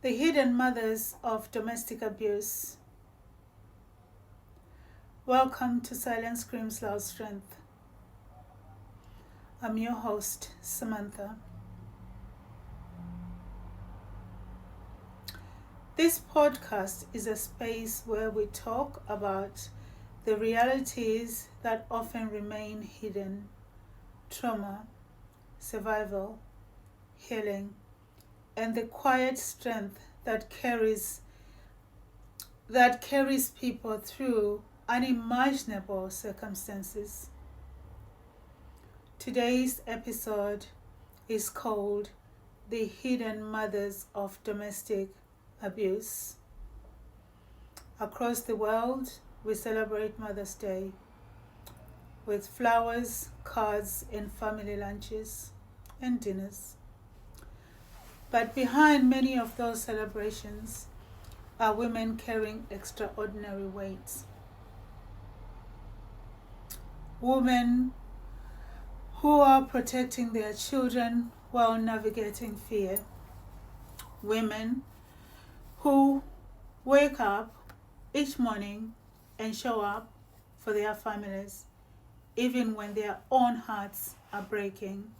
The hidden mothers of domestic abuse. Welcome to Silent Screams Loud Strength. I'm your host, Samantha. This podcast is a space where we talk about the realities that often remain hidden: trauma, survival, healing, and the quiet strength that carries people through unimaginable circumstances. Today's episode is called The Hidden Mothers of Domestic Abuse. Across the world, we celebrate Mother's Day with flowers, cards, and family lunches and dinners. But behind many of those celebrations are women carrying extraordinary weights. Women who are protecting their children while navigating fear. Women who wake up each morning and show up for their families, even when their own hearts are breaking.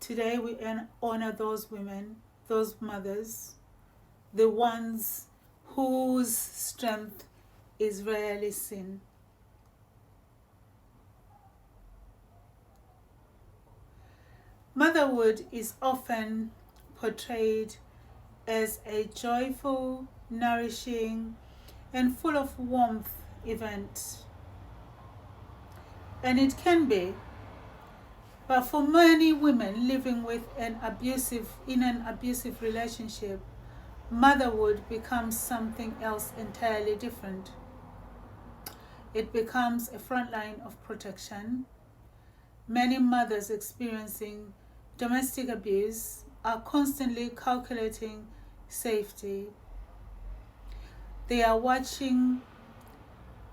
Today we honor those women, those mothers, the ones whose strength is rarely seen. Motherhood is often portrayed as a joyful, nourishing, and full of warmth event. And it can be. But for many women living in an abusive relationship, motherhood becomes something else entirely different. It becomes a front line of protection. Many mothers experiencing domestic abuse are constantly calculating safety. They are watching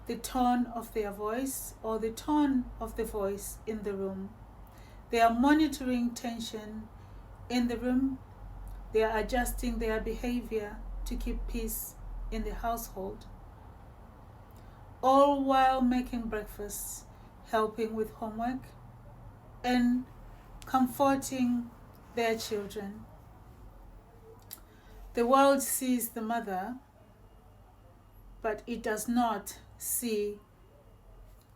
the tone of their voice or the tone of the voice in the room. They are monitoring tension in the room. They are adjusting their behavior to keep peace in the household, all while making breakfast, helping with homework, and comforting their children. The world sees the mother, but it does not see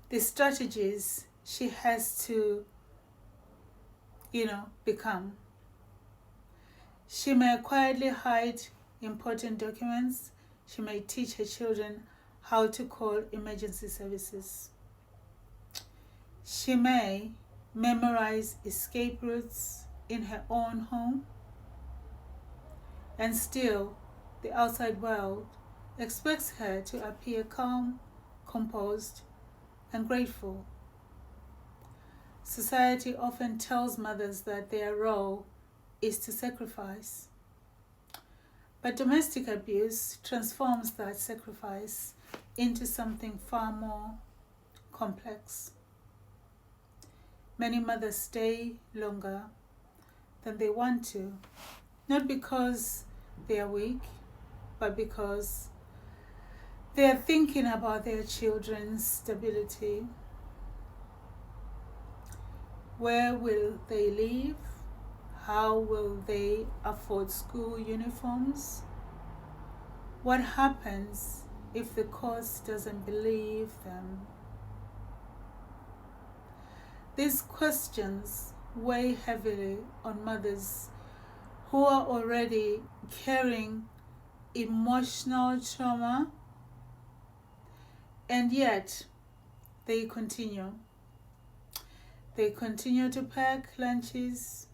the strategies she has to become. She may quietly hide important documents. She may teach her children how to call emergency services. She may memorize escape routes in her own home. And still, the outside world expects her to appear calm, composed, and grateful. Society often tells mothers that their role is to sacrifice. But domestic abuse transforms that sacrifice into something far more complex. Many mothers stay longer than they want to, not because they are weak, but because they are thinking about their children's stability. Where will they live? How will they afford school uniforms? What happens if the court doesn't believe them? These questions weigh heavily on mothers who are already carrying emotional trauma, and yet they continue. They continue to pack lunches.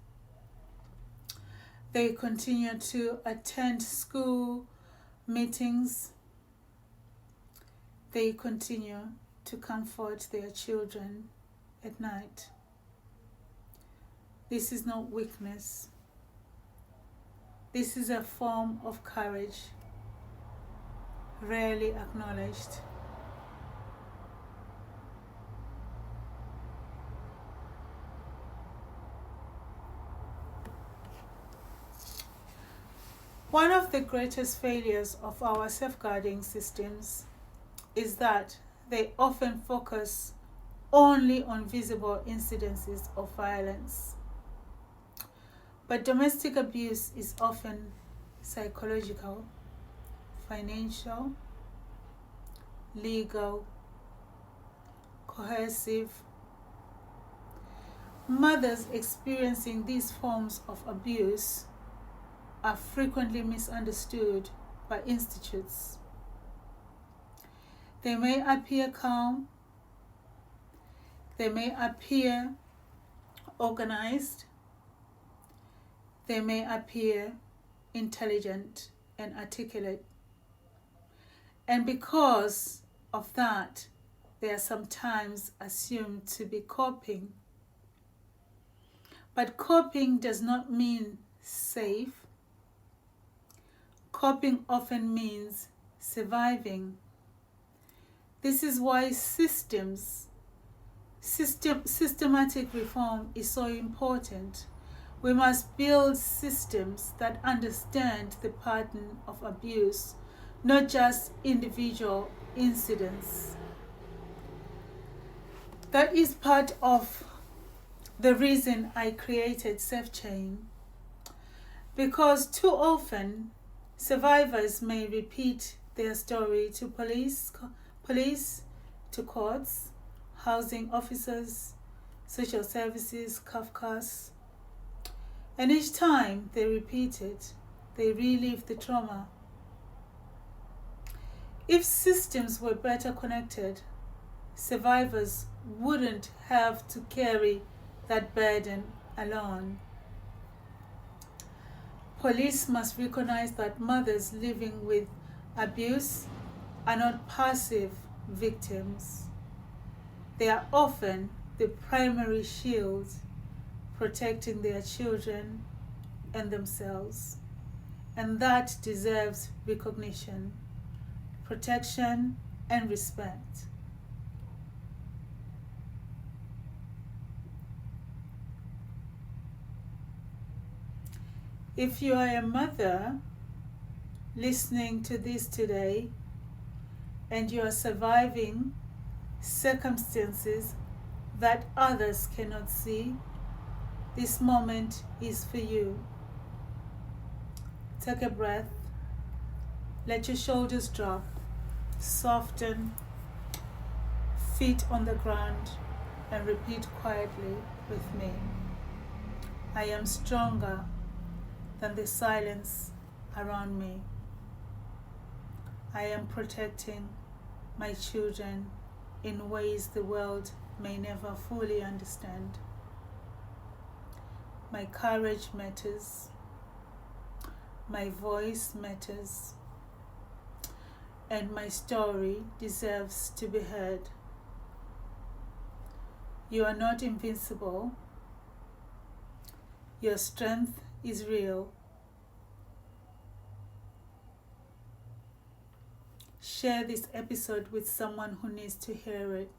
They continue to attend school meetings. They continue to comfort their children at night. This is not weakness. This is a form of courage, rarely acknowledged. One of the greatest failures of our safeguarding systems is that they often focus only on visible incidences of violence. But domestic abuse is often psychological, financial, legal, coercive. Mothers experiencing these forms of abuse are frequently misunderstood by institutes. They may appear calm, they may appear organized, they may appear intelligent and articulate. And because of that, they are sometimes assumed to be coping. But coping does not mean safe. Coping often means surviving. This is why systematic reform is so important. We must build systems that understand the pattern of abuse, not just individual incidents. That is part of the reason I created SafeChain, because too often survivors may repeat their story to police, to courts, housing officers, social services, CAFCAS, and each time they repeat it, they relive the trauma. If systems were better connected, survivors wouldn't have to carry that burden alone. Police must recognize that mothers living with abuse are not passive victims. They are often the primary shield protecting their children and themselves, and that deserves recognition, protection, and respect. If you are a mother listening to this today and you are surviving circumstances that others cannot see, this moment is for you. Take a breath, let your shoulders drop, soften, feet on the ground, and repeat quietly with me. I am stronger than the silence around me. I am protecting my children in ways the world may never fully understand. My courage matters. My voice matters. And my story deserves to be heard. You are not invincible. Your strength is real. Share this episode with someone who needs to hear it.